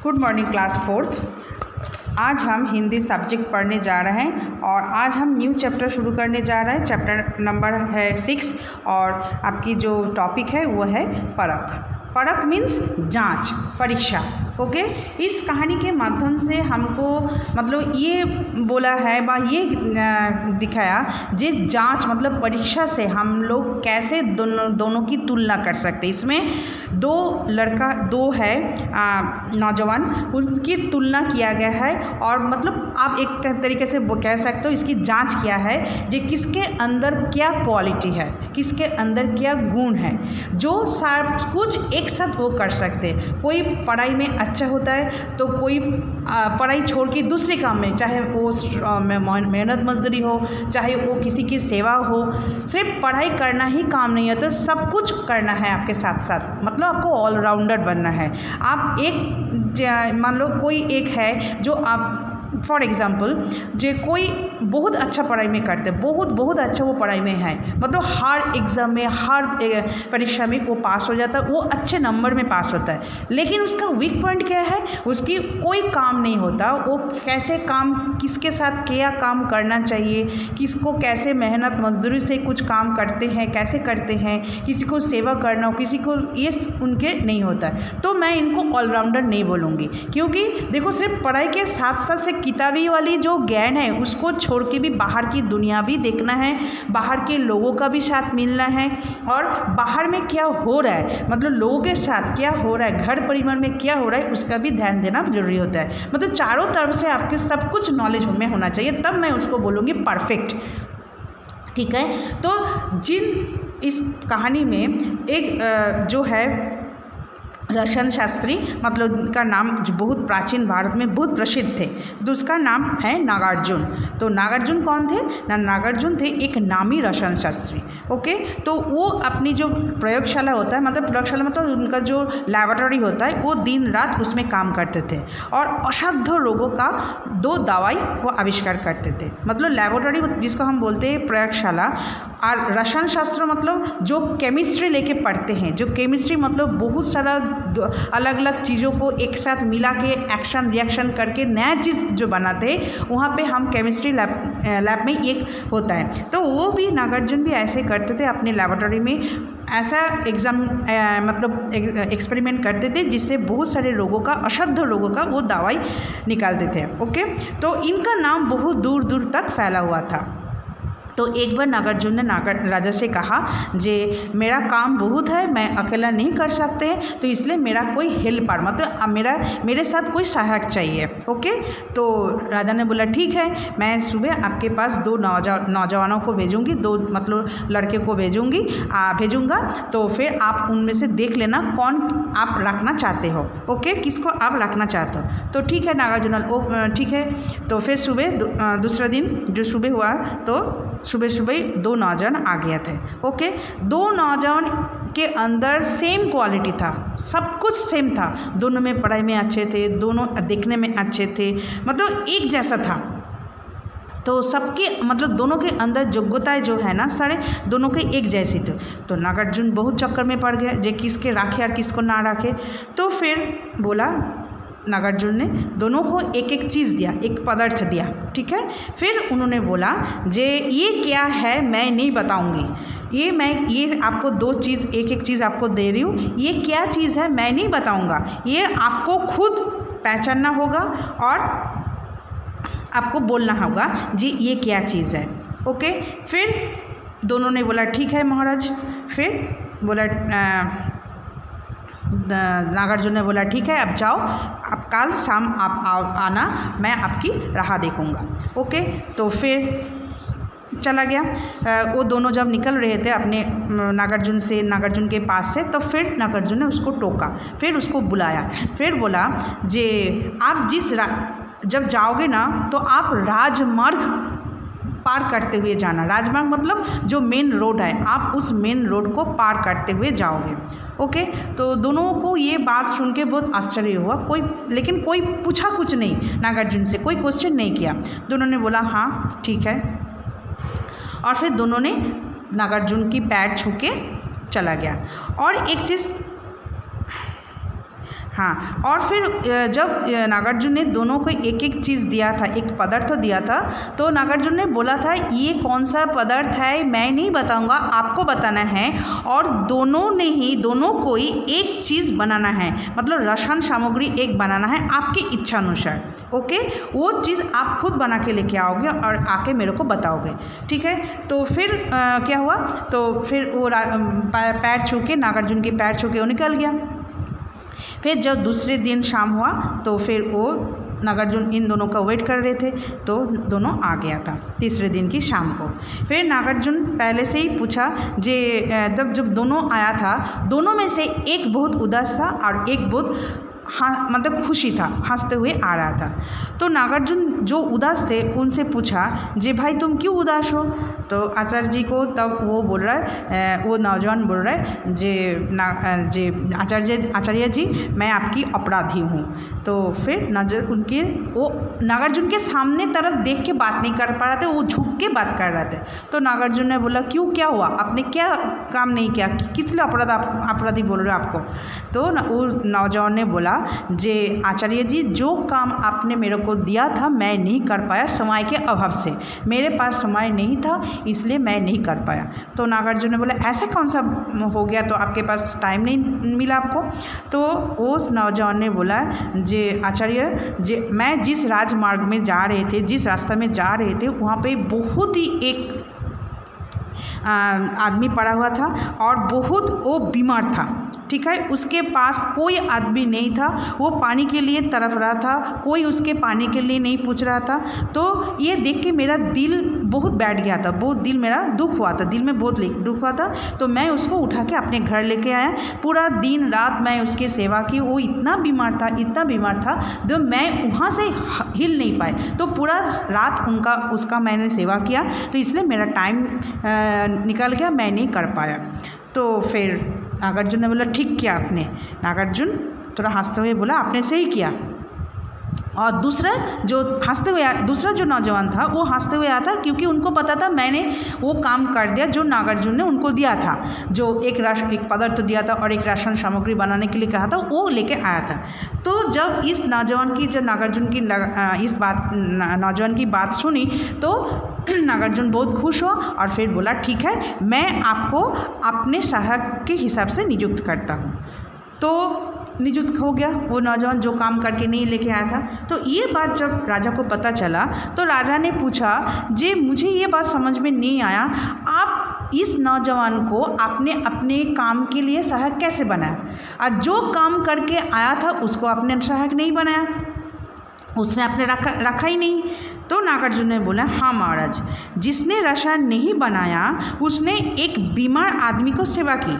Good morning class fourth. आज हम Hindi subject पढ़ने जा रहे हैं और आज हम न्यू चैप्टर शुरू करने जा रहे हैं। चैप्टर नंबर है 6 और आपकी जो टॉपिक है वो है परख। परख मीन्स जांच, परीक्षा। ओके, इस कहानी के माध्यम से हमको मतलब ये बोला है व ये दिखाया जे जांच मतलब परीक्षा से हम लोग कैसे दोनों की तुलना कर सकते। इसमें दो है नौजवान, उसकी तुलना किया गया है और मतलब आप एक तरीके से वो कह सकते हो इसकी जांच किया है जे किसके अंदर क्या क्वालिटी है, किसके अंदर क्या गुण है, जो सब कुछ एक साथ वो कर सकते। कोई पढ़ाई में अच्छा होता है तो कोई पढ़ाई छोड़ के दूसरे काम में, चाहे वो मेहनत मजदूरी हो, चाहे वो किसी की सेवा हो, सिर्फ पढ़ाई करना ही काम नहीं होता, सब कुछ करना है आपके साथ साथ। मतलब आपको ऑलराउंडर बनना है। आप एक मान लो कोई एक है जो आप फॉर एग्ज़ाम्पल जो कोई बहुत अच्छा पढ़ाई में करते, बहुत अच्छा वो पढ़ाई में है, मतलब हर एग्ज़ाम में हर परीक्षा में वो पास हो जाता है, वो अच्छे नंबर में पास होता है। लेकिन उसका वीक पॉइंट क्या है, उसकी कोई काम नहीं होता। वो कैसे काम, किसके साथ क्या काम करना चाहिए, किसको कैसे मेहनत मजदूरी से कुछ काम करते हैं, कैसे करते हैं, किसी को सेवा करना हो, किसी को ये उनके नहीं होता है। तो मैं इनको ऑलराउंडर नहीं बोलूँगी, क्योंकि देखो सिर्फ पढ़ाई के साथ साथ से किताबी वाली जो ज्ञान है उसको छोड़ के भी बाहर की दुनिया भी देखना है, बाहर के लोगों का भी साथ मिलना है और बाहर में क्या हो रहा है, मतलब लोगों के साथ क्या हो रहा है, घर परिवार में क्या हो रहा है, उसका भी ध्यान देना जरूरी होता है। मतलब चारों तरफ से आपके सब कुछ नॉलेज में होना चाहिए, तब मैं उसको बोलूँगी परफेक्ट। ठीक है, तो जिन इस कहानी में एक जो है रसन शास्त्री, मतलब उनका नाम जो बहुत प्राचीन भारत में बहुत प्रसिद्ध थे, तो उसका नाम है नागार्जुन। तो नागार्जुन कौन थे? नागार्जुन थे एक नामी रसन शास्त्री। ओके, तो वो अपनी जो प्रयोगशाला होता है, मतलब प्रयोगशाला मतलब उनका जो लैबोरेटरी होता है, वो दिन रात उसमें काम करते थे और असाध्य रोगों का 2 दवाई वो आविष्कार करते थे। मतलब लैबोरेटरी जिसको हम बोलते हैं प्रयोगशाला, और रसायन शास्त्र मतलब जो केमिस्ट्री लेके पढ़ते हैं, जो केमिस्ट्री मतलब बहुत सारा अलग अलग चीज़ों को एक साथ मिला के एक्शन रिएक्शन करके नया चीज़ जो बनाते हैं, वहाँ पे हम केमिस्ट्री लैब में एक होता है। तो वो भी नागार्जुन भी ऐसे करते थे अपने लैबोरेटरी में, ऐसा एग्ज़ाम मतलब एक्सपेरिमेंट करते थे जिससे बहुत सारे रोगों का, असाध्य रोगों का वो दवाई निकालते थे। ओके, तो इनका नाम बहुत दूर दूर तक फैला हुआ था। तो एक बार नागार्जुन ने राजा से कहा जे मेरा काम बहुत है, मैं अकेला नहीं कर सकते, तो इसलिए मेरा कोई हेल्पर मतलब मेरे साथ कोई सहायक चाहिए। ओके, तो राजा ने बोला ठीक है, मैं सुबह आपके पास 2 नौजवानों को भेजूंगी, 2 मतलब लड़के को भेजूंगा, तो फिर आप उनमें से देख लेना कौन आप रखना चाहते हो। ओके, किसको आप रखना चाहते हो। तो ठीक है नागार्जुन, ठीक है। तो फिर सुबह दूसरा दिन जो सुबह हुआ, तो सुबह 2 नौजवान आ गए थे। ओके, 2 नौजवान के अंदर सेम क्वालिटी था, सब कुछ सेम था, दोनों में पढ़ाई में अच्छे थे, दोनों देखने में अच्छे थे, मतलब एक जैसा था। तो सबके मतलब दोनों के अंदर योग्यताएं जो है ना, सारे दोनों के एक जैसी थे। तो नागार्जुन बहुत चक्कर में पड़ गया जे किसके राखे और किसको ना रखे। तो फिर बोला नागार्जुन ने दोनों को एक एक चीज़ दिया, एक पदार्थ दिया। ठीक है, फिर उन्होंने बोला जे ये क्या है मैं नहीं बताऊंगी, ये आपको 2 चीज़, एक चीज़ आपको दे रही हूँ, ये क्या चीज़ है मैं नहीं बताऊंगा, ये आपको खुद पहचानना होगा और आपको बोलना होगा जी ये क्या चीज़ है। ओके, फिर दोनों ने बोला ठीक है महाराज। फिर बोला नागार्जुन ने बोला ठीक है, अब जाओ, अब कल शाम आप आना, मैं आपकी राह देखूंगा। ओके, तो फिर चला गया। वो दोनों जब निकल रहे थे अपने नागार्जुन के पास से, तो फिर नागार्जुन ने उसको टोका, फिर उसको बुलाया, फिर बोला जे आप जब जाओगे ना तो आप राजमार्ग पार करते हुए जाना। राजमार्ग मतलब जो मेन रोड है, आप उस मेन रोड को पार करते हुए जाओगे। ओके, तो दोनों को ये बात सुन के बहुत आश्चर्य हुआ, लेकिन कोई पूछा कुछ नहीं, नागार्जुन से कोई क्वेश्चन नहीं किया। दोनों ने बोला हाँ ठीक है, और फिर दोनों ने नागार्जुन की पैर छू के चला गया। और एक चीज़ हाँ, और फिर जब नागार्जुन ने दोनों को एक एक चीज़ दिया था, एक पदार्थ दिया था, तो नागार्जुन ने बोला था ये कौन सा पदार्थ है मैं नहीं बताऊंगा, आपको बताना है, और दोनों को ही एक चीज़ बनाना है, मतलब राशन सामग्री एक बनाना है आपकी इच्छा अनुसार। ओके, वो चीज़ आप खुद बना के लेके आओगे और आके मेरे को बताओगे, ठीक है। तो फिर क्या हुआ, तो फिर वो पैर छू के, नागार्जुन के पैर छू के वो निकल गया। फिर जब दूसरे दिन शाम हुआ तो फिर वो नागार्जुन इन दोनों का वेट कर रहे थे, तो दोनों आ गया था तीसरे दिन की शाम को। फिर नागार्जुन पहले से ही पूछा तब जब दोनों आया था, दोनों में से एक बहुत उदास था और एक बहुत मतलब खुशी था, हंसते हुए आ रहा था। तो नागार्जुन जो उदास थे उनसे पूछा जे भाई तुम क्यों उदास हो। तो आचार्य जी को तब वो बोल रहा है, वो नौजवान बोल रहा है जे आचार्य जी मैं आपकी अपराधी हूँ। तो फिर वो नागार्जुन के सामने तरफ देख के बात नहीं कर पा रहे थे, वो झुक के बात कर रहे थे। तो नागार्जुन ने बोला क्यों, क्या हुआ, आपने क्या काम नहीं किया, किस लिए अपराधी बोल रहे हो आपको। तो वो नौजवान ने बोला जे आचार्य जी जो काम आपने मेरे को दिया था मैं नहीं कर पाया, समय के अभाव से, मेरे पास समय नहीं था इसलिए मैं नहीं कर पाया। तो नागार्जुन ने बोला ऐसा कौन सा हो गया, तो आपके पास टाइम नहीं मिला आपको। तो उस नौजवान ने बोला जे आचार्य जे मैं जिस राजमार्ग में जा रहे थे, जिस रास्ते में जा रहे थे, वहाँ पे बहुत ही एक आदमी पड़ा हुआ था और बहुत वो बीमार था, ठीक है। उसके पास कोई आदमी नहीं था, वो पानी के लिए तड़प रहा था, कोई उसके पानी के लिए नहीं पूछ रहा था। तो ये देख के मेरा दिल बहुत बैठ गया था, बहुत दिल मेरा दुख हुआ था, दिल में बहुत दुख हुआ था। तो मैं उसको उठा के अपने घर लेके आया, पूरा दिन रात मैं उसकी सेवा की। वो इतना बीमार था तो मैं वहाँ से हिल नहीं पाए, तो पूरा रात उसका मैंने सेवा किया, तो इसलिए मेरा टाइम निकल गया, मैं नहीं कर पाया। तो फिर नागार्जुन ने बोला ठीक किया आपने। नागार्जुन थोड़ा हंसते हुए बोला आपने सही किया। और दूसरा जो नौजवान था वो हंसते हुए आया था, क्योंकि उनको पता था मैंने वो काम कर दिया जो नागार्जुन ने उनको दिया था, जो एक पदार्थ दिया था और एक राशन सामग्री बनाने के लिए कहा था, वो लेके आया था। तो जब इस नौजवान की बात सुनी तो नागार्जुन बहुत खुश हुआ और फिर बोला ठीक है मैं आपको अपने सहायक के हिसाब से नियुक्त करता हूँ। तो नियुक्त हो गया वो नौजवान जो काम करके नहीं लेके आया था। तो ये बात जब राजा को पता चला तो राजा ने पूछा जे मुझे ये बात समझ में नहीं आया, आप इस नौजवान को आपने अपने काम के लिए सहायक कैसे बनाया, और जो काम करके आया था उसको आपने सहायक नहीं बनाया, उसने आपने रखा ही नहीं। तो नागार्जुन ने बोला हाँ महाराज, जिसने राशन नहीं बनाया उसने एक बीमार आदमी को सेवा की,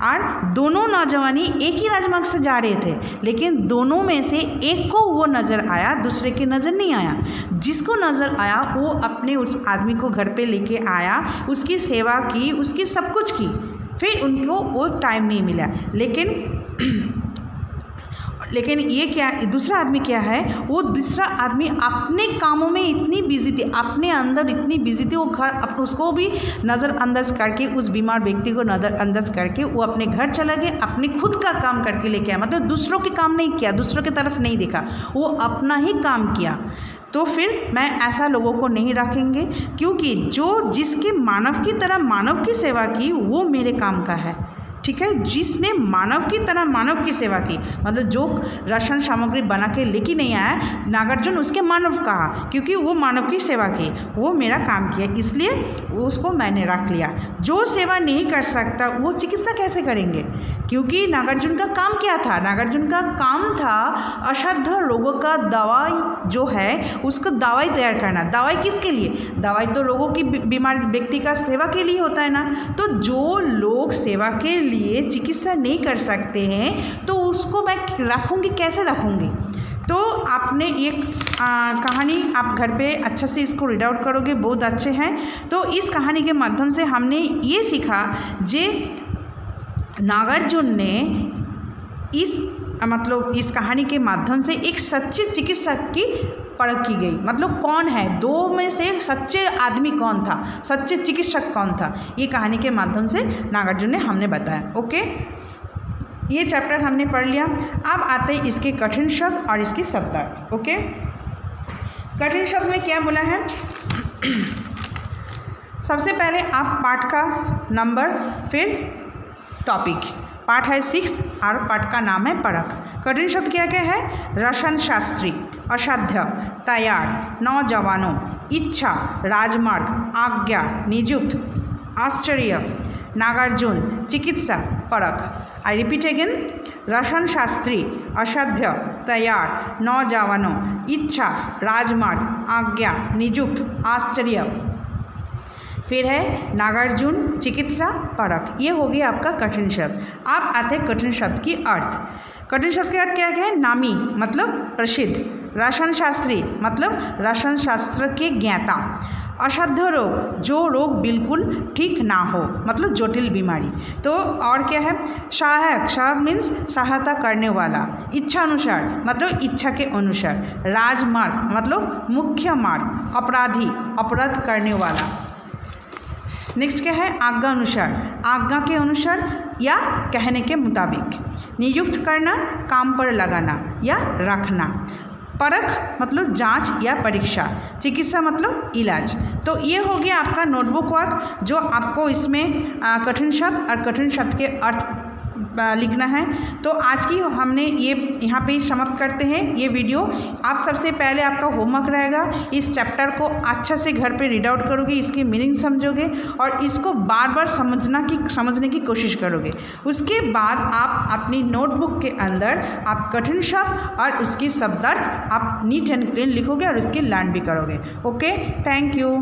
और दोनों नौजवानी एक ही राजमार्ग से जा रहे थे, लेकिन दोनों में से एक को वो नज़र आया, दूसरे के नज़र नहीं आया। जिसको नज़र आया वो अपने उस आदमी को घर पे लेके आया, उसकी सेवा की, उसकी सब कुछ की, फिर उनको वो टाइम नहीं मिला। लेकिन ये क्या, दूसरा आदमी क्या है, वो दूसरा आदमी अपने कामों में इतनी बिजी थी, अपने अंदर इतनी बिजी थी, वो घर उसको भी नज़रअंदाज करके, उस बीमार व्यक्ति को नज़रअंदाज करके वो अपने घर चला गया, अपने खुद का काम करके लेके आया, मतलब दूसरों के काम नहीं किया, दूसरों की तरफ नहीं देखा, वो अपना ही काम किया। तो फिर मैं ऐसा लोगों को नहीं रखेंगे, क्योंकि जो जिसके मानव की तरह मानव की सेवा की वो मेरे काम का है, ठीक है। जिसने मानव की तरह मानव की सेवा की, मतलब जो राशन सामग्री बना के लेके नहीं आया, नागार्जुन उसके मानव कहा, क्योंकि वो मानव की सेवा की, वो मेरा काम किया, इसलिए उसको मैंने रख लिया। जो सेवा नहीं कर सकता वो चिकित्सा कैसे करेंगे, क्योंकि नागार्जुन का काम क्या था, नागार्जुन का काम था असाध्य रोगों का दवाई जो है उसको दवाई तैयार करना। दवाई किसके लिए, दवाई तो रोगों की बीमार व्यक्ति का सेवा के लिए होता है ना। तो जो लोग सेवा के लिए चिकित्सा नहीं कर सकते हैं तो उसको मैं रखूँगी, कैसे रखूँगी। तो आपने एक कहानी आप घर पे अच्छा से इसको रीड आउट करोगे, बहुत अच्छे हैं। तो इस कहानी के माध्यम से हमने ये सीखा जे नागार्जुन ने इस कहानी के माध्यम से एक सच्चे चिकित्सक की परख की गई, मतलब कौन है, दो में से सच्चे आदमी कौन था, सच्चे चिकित्सक कौन था, ये कहानी के माध्यम से नागार्जुन ने हमने बताया। ओके। ये चैप्टर हमने पढ़ लिया। अब आते हैं इसके कठिन शब्द और इसके शब्दार्थ। ओके, कठिन शब्द में क्या बोला है? सबसे पहले आप पाठ का नंबर, फिर टॉपिक। पाठ है 6 और पाठ का नाम है परख। कठिन शब्द क्या क्या है? रसन शास्त्री, असाध्य, तैयार, नौजवानों, इच्छा, राजमार्ग, आज्ञा, नियुक्त, आश्चर्य, नागार्जुन, चिकित्सा, परख। आई रिपीट अगेन, रसन शास्त्री, असाध्य, तैयार, नौजवानों, इच्छा, राजमार्ग, आज्ञा, नियुक्त, आश्चर्य, फिर है नागार्जुन, चिकित्सा, परख। ये हो गया आपका कठिन शब्द। आप आते हैं कठिन शब्द की अर्थ। कठिन शब्द के अर्थ क्या है? नामी मतलब प्रसिद्ध, रसन शास्त्री मतलब रसन शास्त्र के ज्ञाता, असाध्य रोग जो रोग बिल्कुल ठीक ना हो मतलब जटिल बीमारी। तो और क्या है? सहायक, सहायक मीन्स सहायता करने वाला, इच्छा अनुसार मतलब इच्छा के अनुसार, राजमार्ग मतलब मुख्य मार्ग, अपराधी अपराध करने वाला। नेक्स्ट क्या है? आज्ञा अनुसार, आज्ञा के अनुसार या कहने के मुताबिक, नियुक्त करना, काम पर लगाना या रखना, परख मतलब जांच या परीक्षा, चिकित्सा मतलब इलाज। तो ये हो गया आपका नोटबुक वर्क, जो आपको इसमें कठिन शब्द और कठिन शब्द के अर्थ लिखना है। तो आज की हमने ये यहाँ पे समाप्त करते हैं ये वीडियो। आप सबसे पहले आपका होमवर्क रहेगा, इस चैप्टर को अच्छा से घर पे रीड आउट करोगे, इसकी मीनिंग समझोगे और इसको बार बार समझने की कोशिश करोगे। उसके बाद आप अपनी नोटबुक के अंदर आप कठिन शब्द और उसकी शब्दार्थ आप नीट एंड क्लीन लिखोगे और उसकी लर्न भी करोगे। Okay, thank you.